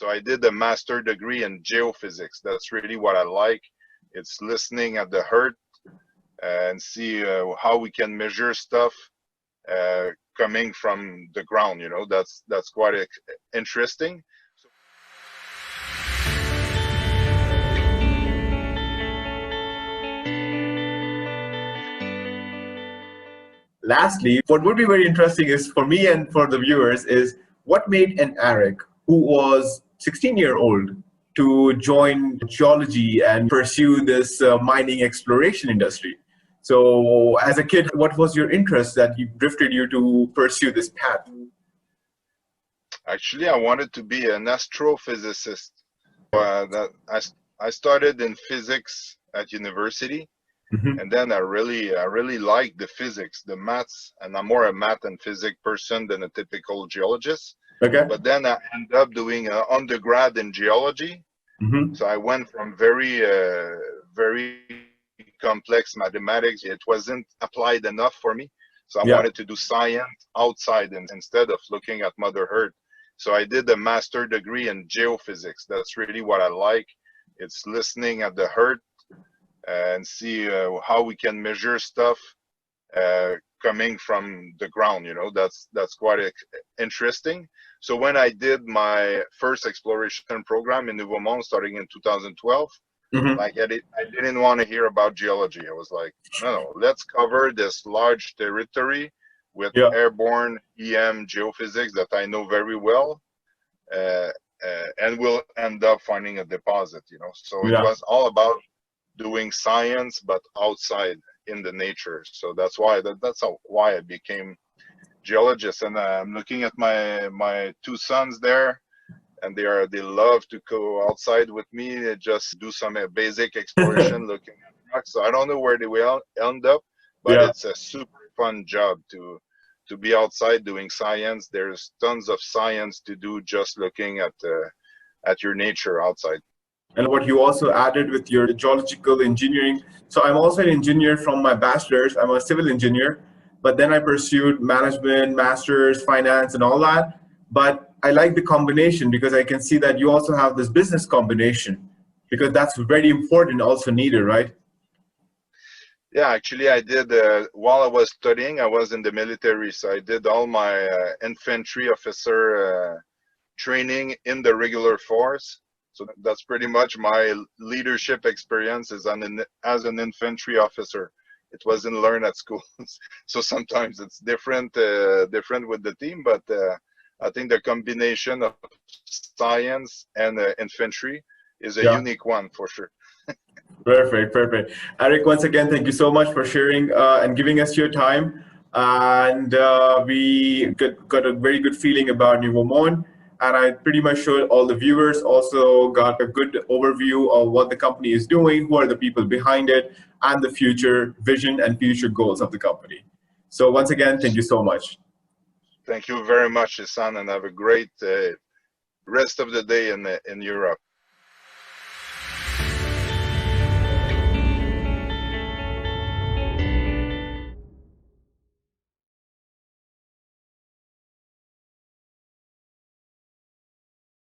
So I did a master degree in geophysics. That's really what I like. It's listening at the heart and see how we can measure stuff coming from the ground. You know, that's quite interesting. Lastly, what would be very interesting is for me and for the viewers is what made an Eric, who was 16-year-old, to join geology and pursue this mining exploration industry. So as a kid, what was your interest that drifted you to pursue this path? Actually, I wanted to be an astrophysicist. I started in physics at university. Mm-hmm. And then I really liked the physics, the maths, and I'm more a math and physics person than a typical geologist. Okay. But then I ended up doing an undergrad in geology. Mm-hmm. So I went from very complex mathematics. It wasn't applied enough for me. So I wanted to do science outside instead of looking at Mother Earth. So I did a master degree in geophysics. That's really what I like. It's listening at the heart and see how we can measure stuff coming from the ground. You know, that's quite interesting. So when I did my first exploration program in Nouveau Monde starting in 2012, mm-hmm. like I didn't want to hear about geology. I was like, no, let's cover this large territory with airborne EM geophysics that I know very well, and we'll end up finding a deposit. You know, so it was all about doing science but outside in the nature. So that's why I became geologist. And I'm looking at my two sons there, and they love to go outside with me, just do some basic exploration looking at rocks. So I don't know where they will end up, but it's a super fun job to be outside doing science. There's tons of science to do just looking at your nature outside. And what you also added with your geological engineering. So I'm also an engineer from my bachelor's. I'm a civil engineer, but then I pursued management, master's, finance, and all that. But I like the combination because I can see that you also have this business combination, because that's very important, also needed, right? Yeah, actually I did, while I was studying, I was in the military. So I did all my infantry officer training in the regular force. So that's pretty much my leadership experience as an infantry officer. It wasn't learned at school. So sometimes it's different with the team, but I think the combination of science and infantry is a unique one for sure. Perfect. Eric, once again, thank you so much for sharing and giving us your time. And we got a very good feeling about Nouveau Monde. And I'm pretty much sure all the viewers also got a good overview of what the company is doing, who are the people behind it, and the future vision and future goals of the company. So once again, thank you so much. Thank you very much, Hassan, and have a great rest of the day in Europe.